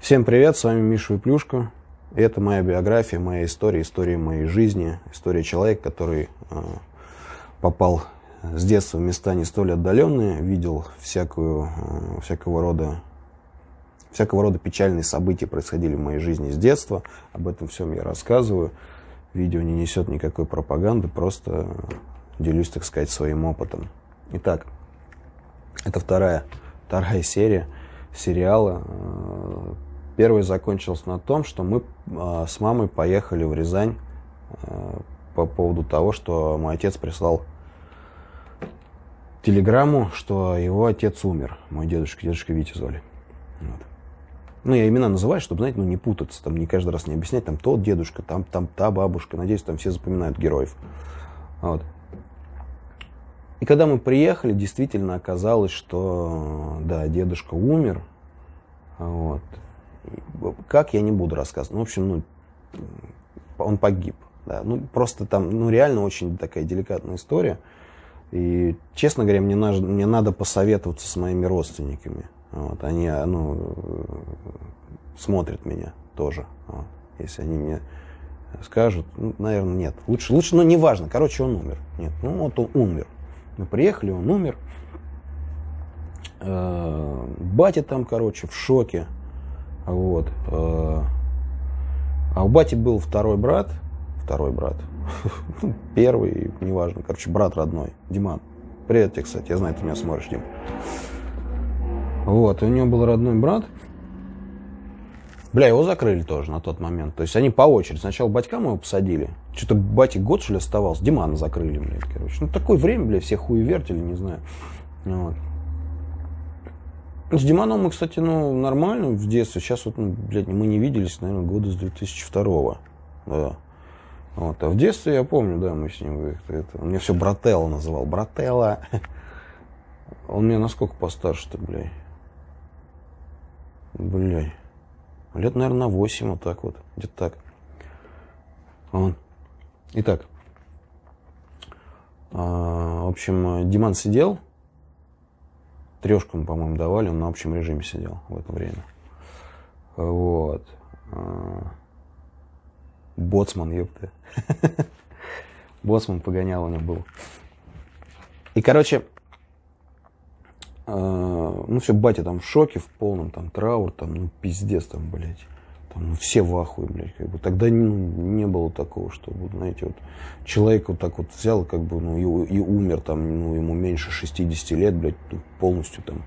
Всем привет, с вами Миша Выплюшко. Это моя биография, моя история, история моей жизни, история человека, который попал с детства в места не столь отдаленные, видел всякого рода печальные события происходили в моей жизни с детства. Об этом всем я рассказываю. Видео не несет никакой пропаганды, просто делюсь, так сказать, своим опытом. Итак, это вторая серия сериала. Первая закончилась на том, что мы с мамой поехали в Рязань по поводу того, что мой отец прислал телеграмму, что его отец умер. Мой дедушка Витя звали. Вот. Ну, я имена называю, чтобы, знаете, не путаться, там, не каждый раз не объяснять, там, тот дедушка, там та бабушка. Надеюсь, там все запоминают героев. Вот. И когда мы приехали, действительно оказалось, что, да, дедушка умер. Вот. Как, я не буду рассказывать. Ну, в общем, он погиб. Да. Ну, просто там, реально очень такая деликатная история. И, честно говоря, мне надо посоветоваться с моими родственниками. Вот. Они, смотрят меня тоже. Вот. Если они мне скажут, наверное, нет. Лучше, неважно. Короче, он умер. Нет, вот он умер. Мы приехали, он умер. Батя там, короче, в шоке. Вот. А у бати был второй брат. Первый, неважно, короче, брат родной, Диман. Привет тебе, кстати, я знаю, ты меня смотришь, Дим. Вот, и у него был родной брат. Бля, его закрыли тоже на тот момент. То есть они по очереди. Сначала батька моего посадили. Что-то бате год, что ли, оставался. Димана закрыли, блядь, короче. Такое время, блядь, все хуевертили, не знаю. Вот. С Диманом мы, кстати, нормально в детстве. Сейчас вот, блядь, мы не виделись, наверное, года с 2002-го. Да. Вот. А в детстве я помню, да, мы с ним он меня все Брателло называл. Брателло. Он меня насколько постарше-то, блядь? Блядь. Лет, наверное, на 8, вот так вот. Где-то так. Вот. Итак. В общем, Диман сидел. 3, по-моему, давали, он на общем режиме сидел в это время. Вот. Боцман, ёпта. Боцман погонял у него был. И, короче, все, батя там в шоке, в полном там траур, там, пиздец, там, блядь. Там, все в ахуе, блядь, как бы. Тогда не было такого, что, знаете, вот человек вот так вот взял, как бы, и умер, там, ему меньше 60 лет, блядь, полностью там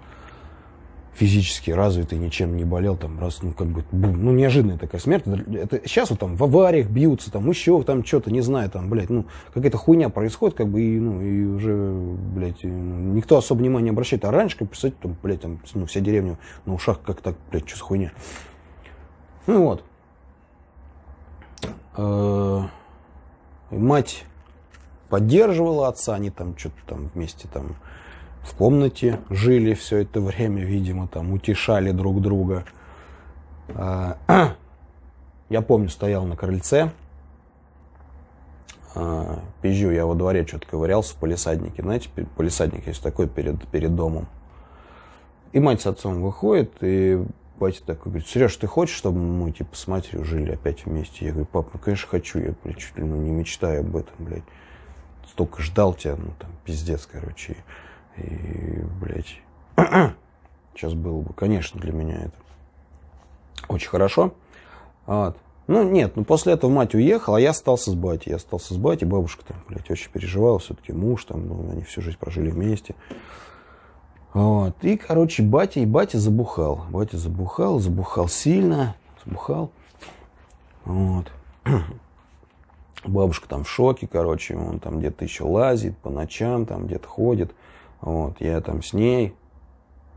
физически развитый, ничем не болел, там, раз, как бы, неожиданная такая смерть. Это сейчас вот там в авариях бьются, там, еще там что-то, не знаю, там, блядь, какая-то хуйня происходит, как бы, и уже, блядь, никто особо внимания не обращает. А раньше, как, представьте, там, блядь, там, вся деревня на ушах, как так, блядь, что за хуйня. Вот. Мать поддерживала отца, они там что-то там вместе там в комнате жили все это время, видимо, там утешали друг друга. Я помню, стоял на крыльце, пизжу, я во дворе что-то ковырялся в палисаднике. Знаете, палисадник есть такой перед домом. И мать с отцом выходит, и батя такой говорит: Сереж, ты хочешь, чтобы мы, типа, с матерью жили опять вместе? Я говорю: пап, конечно, хочу. Я, блядь, чуть ли не мечтаю об этом, блядь. Столько ждал тебя, там, пиздец, короче. И, блядь, сейчас было бы, конечно, для меня это очень хорошо. Вот. Нет, после этого мать уехала, а я остался с батей. Бабушка там, блядь, очень переживала, все-таки муж, там, они всю жизнь прожили вместе. Вот. И, короче, батя забухал. Батя забухал сильно. Вот. Бабушка там в шоке, короче. Он там где-то еще лазит по ночам, там где-то ходит. Вот. Я там с ней.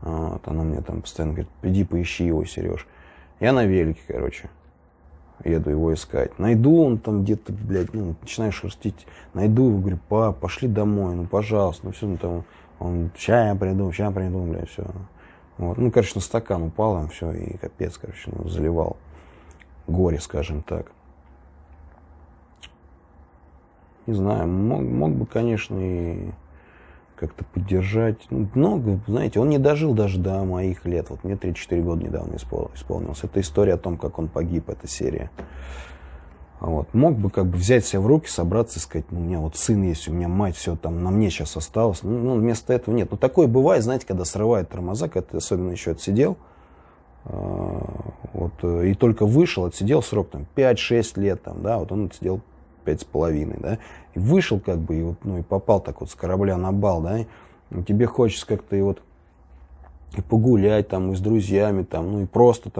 Вот. Она мне там постоянно говорит: иди поищи его, Сереж. Я на велике, короче, еду его искать. Найду, он там где-то, блядь, начинаю шерстить. Найду его, говорю: пап, пошли домой, пожалуйста. Все, там... Он: ща я приду, блядь, все. Вот. Короче, на стакан упал, там все, и капец, короче, заливал. Горе, скажем так. Не знаю, мог бы, конечно, и как-то поддержать. Ну, много, знаете, он не дожил даже до моих лет. Вот мне 34 года недавно исполнилось. Это история о том, как он погиб, эта серия. Вот. Мог бы как бы взять себя в руки, собраться и сказать, ну, у меня вот сын есть, у меня мать, все там на мне сейчас осталось. Ну, вместо этого нет. Ну, такое бывает, знаете, когда срывает тормоза, когда ты особенно еще отсидел. Вот, и только вышел, отсидел срок там 5-6 лет, там, да, вот он отсидел 5,5, да, и вышел как бы, и, вот, ну, и попал так вот с корабля на бал, да, и тебе хочется как-то и вот и погулять там, и с друзьями там, ну, и просто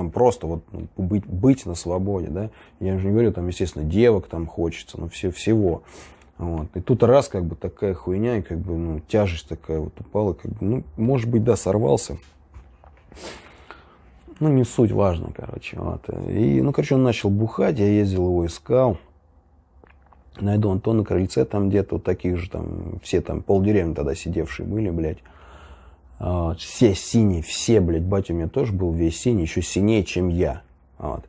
вот ну, быть на свободе, да, я уже не говорю, там, естественно, девок там хочется, ну, всего, вот, и тут раз как бы такая хуйня, и как бы, ну, тяжесть такая вот упала, как бы, ну, может быть, да, сорвался. Ну, не суть, важно, короче. Вот. И, ну, короче, он начал бухать, я ездил его искал. Найду Антона на крыльце, там где-то вот таких же, там, все там, полдеревни тогда сидевшие были, блядь. Вот. Все синие, все, блядь, батя у меня тоже был весь синий, еще синее, чем я. Вот.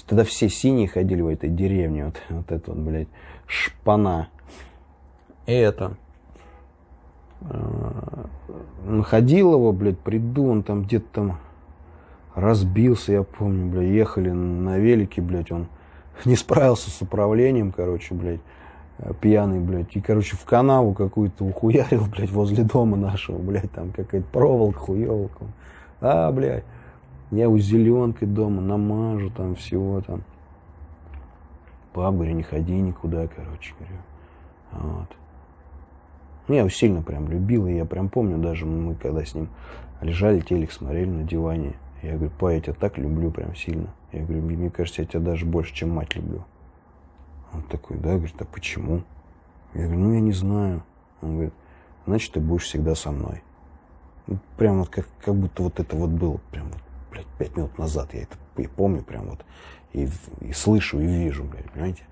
Тогда все синие ходили в этой деревне, вот это вот, блядь, шпана. И это... Находил его, блядь, приду, он там где-то там разбился, я помню, блядь, ехали на велике, блядь, он не справился с управлением, короче, блядь, пьяный, блядь, и, короче, в канаву какую-то ухуярил, блядь, возле дома нашего, блядь, там какая-то проволока, хуёвка. Блядь, я у зеленкой дома намажу, там, всего там. Пап, говорю, не ходи никуда, короче, говорю, вот. Ну, я его сильно прям любил, и я прям помню, даже мы когда с ним лежали, телек смотрели на диване, я говорю, па, я тебя так люблю прям сильно. Я говорю, мне кажется, я тебя даже больше, чем мать люблю. Он такой, да, говорит, а почему? Я говорю, ну, я не знаю. Он говорит, значит, ты будешь всегда со мной. Ну, прям вот как будто вот это вот было, прям вот, блядь, 5 минут назад, я это и помню прям вот, и слышу, и вижу, блядь, понимаете?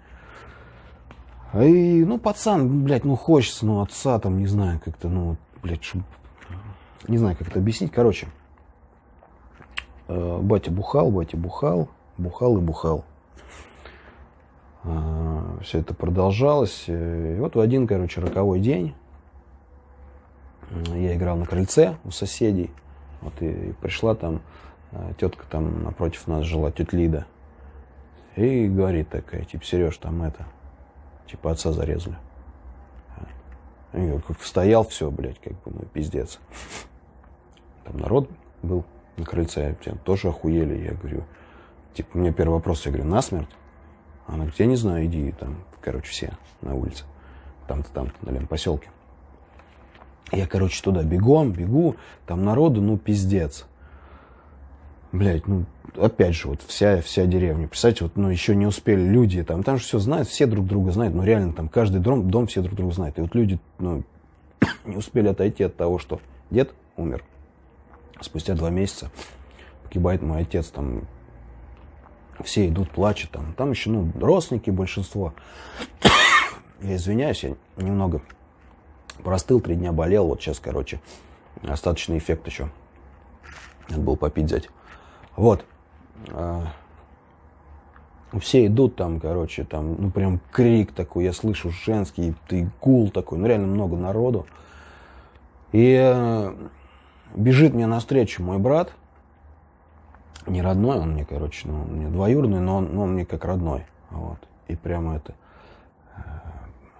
И, ну, пацан, блядь, ну, хочется, ну, отца, там, не знаю, как-то, ну, блядь, не знаю, как это объяснить. Короче, батя бухал. Все это продолжалось. И вот в один, короче, роковой день я играл на крыльце у соседей. Вот и пришла там тетка, там напротив нас жила, тетя Лида. И говорит такая, типа, Сереж, там это... Типа отца зарезали. Я как стоял, все, блядь, как бы, ну, пиздец. Там народ был на крыльце, тоже охуели. Я говорю, типа, мне первый вопрос, я говорю, насмерть? Она говорит, я не знаю, иди, там, короче, все на улице. Там-то, наверное, поселке. Я, короче, туда бегу, там народу, ну, пиздец. Блядь, ну, опять же, вот вся деревня. Представляете, вот, ну, еще не успели люди, там же все знают, все друг друга знают, ну, реально, там каждый дом все друг друга знают. И вот люди, ну, не успели отойти от того, что дед умер. Спустя 2 месяца погибает мой отец, там, все идут, плачут, там еще, ну, родственники, большинство. Я извиняюсь, я немного простыл, 3 дня болел, вот сейчас, короче, остаточный эффект еще. Надо было попить взять. Вот. Все идут там, короче, там, ну, прям крик такой, я слышу женский, гул такой, ну, реально много народу. И бежит мне навстречу мой брат, не родной, он мне, короче, ну, мне двоюродный, но он мне как родной, вот. И прямо это,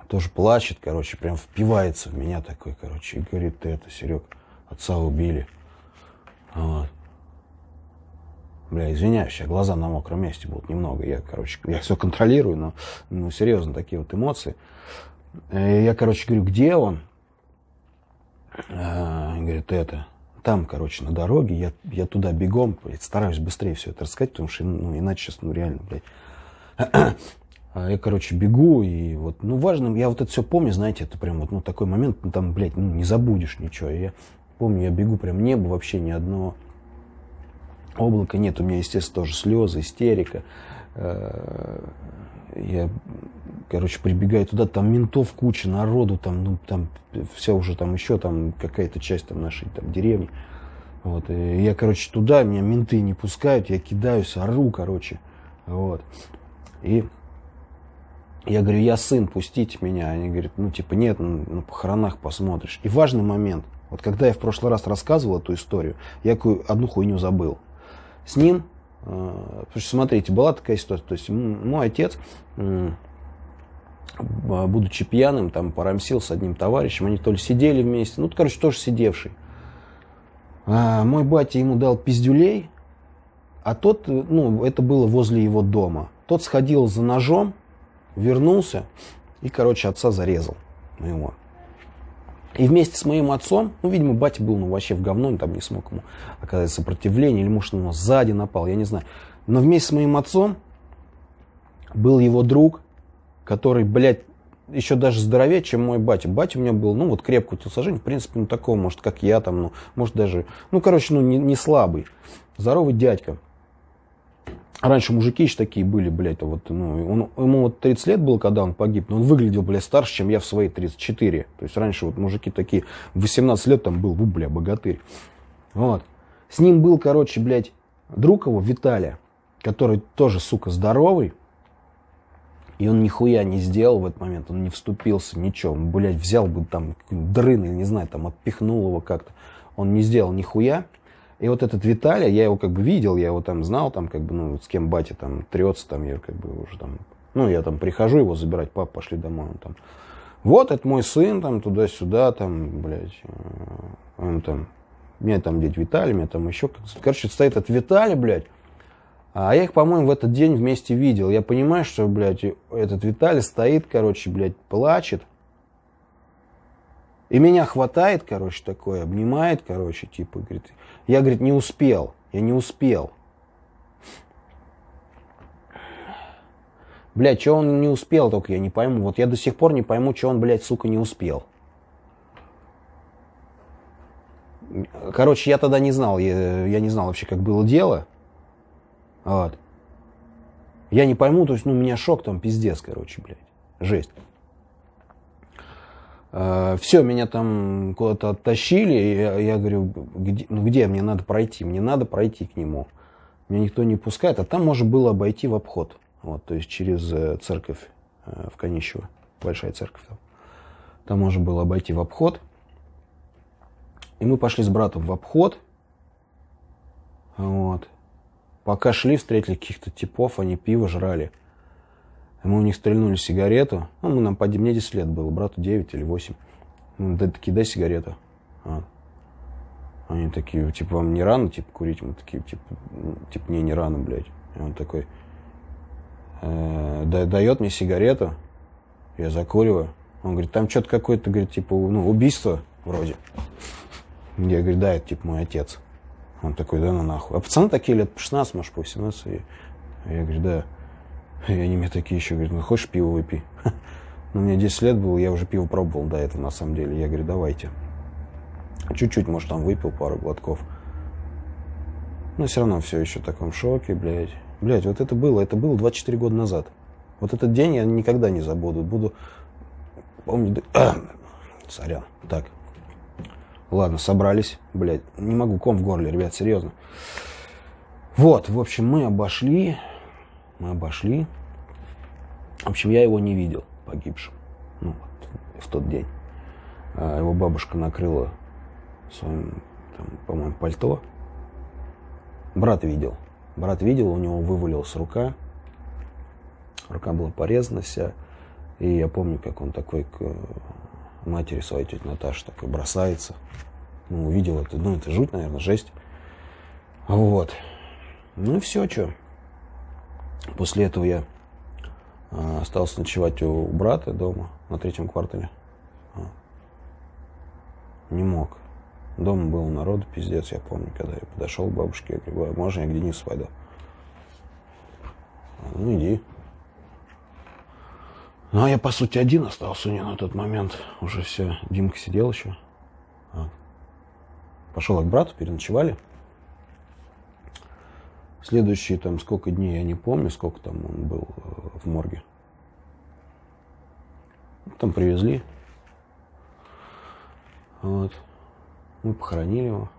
тоже плачет, короче, прям впивается в меня такой, короче, и говорит, ты это, Серег, отца убили, вот. Бля, извиняюсь, сейчас глаза на мокром месте будут немного. Я все контролирую, но ну, серьезно, такие вот эмоции. Я, короче, говорю, где он? Говорит, это, там, короче, на дороге. Я туда бегом, стараюсь быстрее все это рассказать, потому что, ну, иначе сейчас, ну, реально, блядь. Я, короче, бегу, и вот, ну, важно, я вот это все помню, знаете, это прям вот, ну, такой момент, ну, там, блядь, ну, не забудешь ничего. Я помню, я бегу, прям небо вообще ни одно облака нет, у меня, естественно, тоже слезы, истерика. Я, короче, прибегаю туда, там ментов куча, народу, там, ну, там вся уже там еще там какая-то часть там нашей там деревни. Вот, и я, короче, туда, меня менты не пускают, я кидаюсь, ору, короче, вот. И Я говорю, я сын, пустите меня. Они говорят, ну, типа, нет, на похоронах посмотришь. И важный момент. Вот когда я в прошлый раз рассказывал эту историю, я одну хуйню забыл. С ним, потому что, смотрите, была такая ситуация. То есть мой отец, будучи пьяным, там, порамсил с одним товарищем. Они то ли сидели вместе, ну, короче, тоже сидевший. Мой батя ему дал пиздюлей, а тот, ну, это было возле его дома. Тот сходил за ножом, вернулся и, короче, отца зарезал моего. И вместе с моим отцом, ну, видимо, батя был, ну, вообще в говно, он там не смог ему оказать сопротивление, или, может, он сзади напал, я не знаю. Но вместе с моим отцом был его друг, который, блядь, еще даже здоровее, чем мой батя. Батя у меня был, ну, вот крепкого телосложения, в принципе, ну, такого, может, как я там, ну, может, даже, ну, короче, ну, не слабый. Здоровый дядька. Раньше мужики еще такие были, блядь, вот, ну, ему вот 30 лет было, когда он погиб, но он выглядел, блядь, старше, чем я в свои 34. То есть раньше вот мужики такие, в 18 лет там был, бля, богатырь. Вот. С ним был, короче, блядь, друг его, Виталий, который тоже, сука, здоровый, и он нихуя не сделал в этот момент, он не вступился, ничего, он, блядь, взял бы там дрын, или не знаю, там, отпихнул его как-то, он не сделал нихуя. И вот этот Виталий, я его как бы видел, я его там знал, там как бы, ну, с кем батя там трется, там, я как бы уже там, ну, я там прихожу его забирать, пап, пошли домой, он там, вот, это мой сын, там, туда-сюда, там, блядь, он там, меня там дядь Виталий, меня там еще, короче, стоит этот Виталий, блядь, а я их, по-моему, в этот день вместе видел, я понимаю, что, блядь, этот Виталий стоит, короче, блядь, плачет, и меня хватает, короче, такое, обнимает, короче, типа, говорит, я, говорит, не успел, я не успел. Блядь, что он не успел, только я не пойму. Вот я до сих пор не пойму, что он, блядь, сука, не успел. Короче, я тогда не знал, я не знал вообще, как было дело. Вот. Я не пойму, то есть, ну, у меня шок там пиздец, короче, блядь, жесть. Все, меня там куда-то оттащили, и я говорю, где мне надо пройти? Мне надо пройти к нему. Меня никто не пускает, а там можно было обойти в обход. Вот, то есть через церковь в Конищево, большая церковь там. Там можно было обойти в обход. И мы пошли с братом в обход. Вот. Пока шли, встретили каких-то типов, они пиво жрали. Мы у них стрельнули сигарету. Ну, мне 10 лет было, брату 9 или 8. Мы такие, дай сигарету. Вот. Они такие, типа, вам не рано, типа, курить? Мы такие, типа, не рано, блядь. И он такой, дает мне сигарету, я закуриваю. Он говорит, там что-то какое-то, говорит, типа, ну, убийство вроде. Я говорю, да, это, типа, мой отец. Он такой, да ну нахуй. А пацаны такие лет по 16, может, по 18. Я говорю, да. И они мне такие еще говорят, ну хочешь пиво выпей? Ну, мне 10 лет было, я уже пиво пробовал до этого, на самом деле. Я говорю, давайте. Чуть-чуть, может, там выпил пару глотков. Но все равно все еще в таком шоке, блядь. Блядь, вот это было 24 года назад. Вот этот день я никогда не забуду. Буду помнить... Сорян. Так. Ладно, собрались. Блядь, не могу, ком в горле, ребят, серьезно. Вот, в общем, мы обошли. В общем, я его не видел погибшим. Ну, вот, в тот день. Его бабушка накрыла своим, там, по-моему, пальто. Брат видел, у него вывалилась рука. Рука была порезана вся. И я помню, как он такой к матери своей, тетя Наташи, такой бросается. Ну, увидел это. Ну, это жуть, наверное, жесть. Вот. Ну и все, что. После этого я остался ночевать у брата дома на 3-м квартале. Не мог. Дома было народу, пиздец, я помню, когда я подошел к бабушке, я говорю, можно я к Денису пойду? Ну, иди. Ну, а я, по сути, один остался у него на тот момент. Уже все, Димка сидел еще. Пошел к брату, переночевали. Следующие там сколько дней, я не помню, сколько там он был в морге. Там привезли. Вот. Мы похоронили его.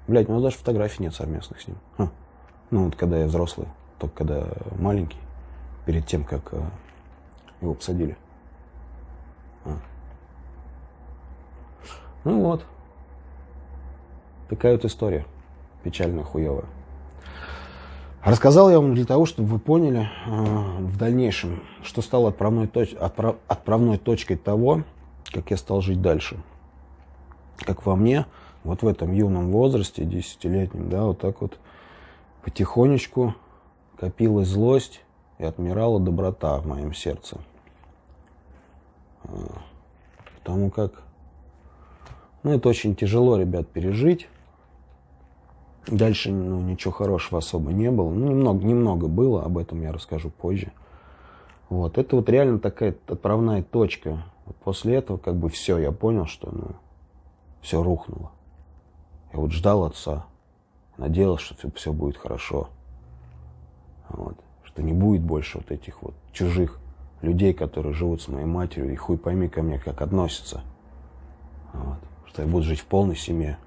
Блядь, у нас даже фотографий нет совместных с ним. Ну вот когда я взрослый. только когда маленький, перед тем, как его посадили. Ну вот. Такая вот история. Печальная, хуевая. Рассказал я вам для того, чтобы вы поняли в дальнейшем, что стало отправной точкой того, как я стал жить дальше. Как во мне, вот в этом юном возрасте, 10-летнем, да, вот так вот потихонечку копилась злость и отмирала доброта в моем сердце. Потому как, ну, это очень тяжело, ребят, пережить. Дальше, ну, ничего хорошего особо не было. Ну, немного было, об этом я расскажу позже. Вот, это вот реально такая отправная точка. Вот после этого, как бы, все, я понял, что, ну, все рухнуло. Я вот ждал отца, надеялся, что все будет хорошо. Вот, что не будет больше вот этих вот чужих людей, которые живут с моей матерью, и хуй пойми ко мне, как относятся. Вот, что я буду жить в полной семье,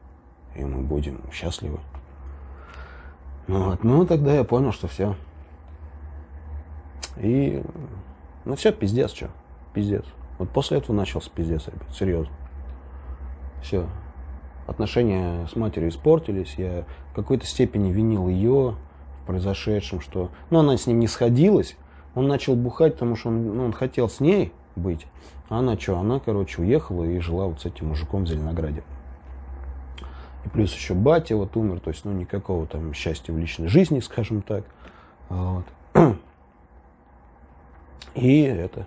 и мы будем счастливы. Вот. Ну, тогда я понял, что все. И, ну, все, пиздец, что. Пиздец. Вот после этого начался пиздец, ребят, серьезно. Все. Отношения с матерью испортились. Я в какой-то степени винил ее в произошедшем, что... Ну, она с ним не сходилась. Он начал бухать, потому что он хотел с ней быть. А она что? Она, короче, уехала и жила вот с этим мужиком в Зеленограде. И плюс еще батя вот умер, то есть, ну, никакого там счастья в личной жизни, скажем так. Вот. И это...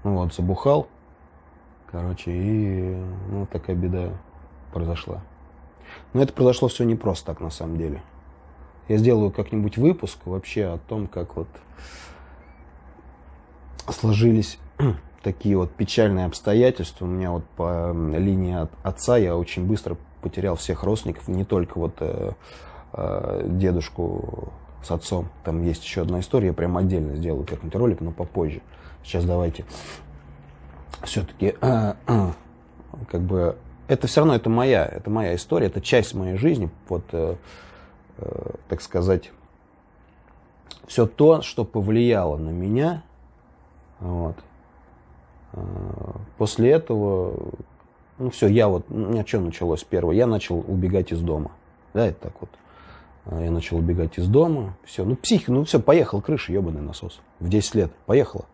Вот, забухал. Короче, и, ну, такая беда произошла. Но это произошло все не просто так, на самом деле. Я сделаю как-нибудь выпуск вообще о том, как вот сложились такие вот печальные обстоятельства. У меня вот по линии отца я очень быстро потерял всех родственников, не только вот дедушку с отцом. Там есть еще одна история, я прям отдельно сделаю как-нибудь ролик, но попозже. Сейчас давайте все-таки как бы это все равно это моя история, это часть моей жизни, вот так сказать, все то, что повлияло на меня, вот. После этого, ну все, я вот, у меня что началось первое? Я начал убегать из дома. Да, это так вот. Я начал убегать из дома. Все, ну психика, ну все, поехал, крыша, ебаный насос. В 10 лет. Поехала.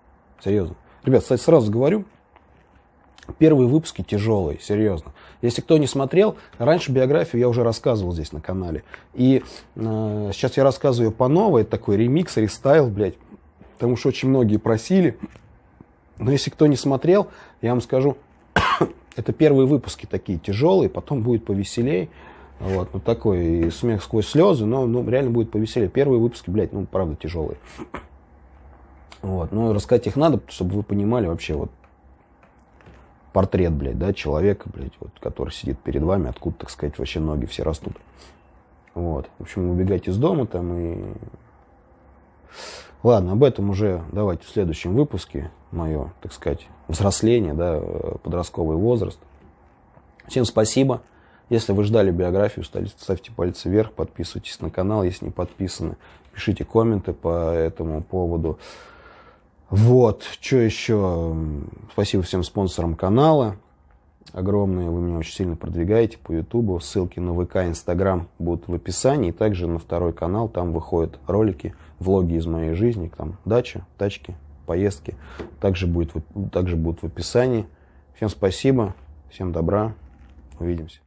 Серьезно. Ребят, кстати, сразу говорю, первые выпуски тяжелые, серьезно. Если кто не смотрел, раньше биографию я уже рассказывал здесь на канале. И сейчас я рассказываю по новой, это такой ремикс, рестайл, блядь. Потому что очень многие просили. Но если кто не смотрел, я вам скажу, это первые выпуски такие тяжелые, потом будет повеселей. Вот, ну такой и смех сквозь слезы, но ну, реально будет повеселее. Первые выпуски, блядь, ну правда тяжелые. Вот, ну рассказать их надо, чтобы вы понимали вообще вот портрет, блядь, да, человека, блядь, вот, который сидит перед вами, откуда, так сказать, вообще ноги все растут. Вот, в общем, убегать из дома там и... Ладно, об этом уже давайте в следующем выпуске. Мое, так сказать, взросление, да, подростковый возраст. Всем спасибо. Если вы ждали биографию, ставьте пальцы вверх, подписывайтесь на канал, если не подписаны. Пишите комменты по этому поводу. Вот, что еще? Спасибо всем спонсорам канала. Огромные, вы меня очень сильно продвигаете по Ютубу. Ссылки на ВК, Инстаграм будут в описании. И также на второй канал, там выходят ролики, влоги из моей жизни. Там дача, тачки, поездки. Также будут в описании. Всем спасибо, всем добра. Увидимся.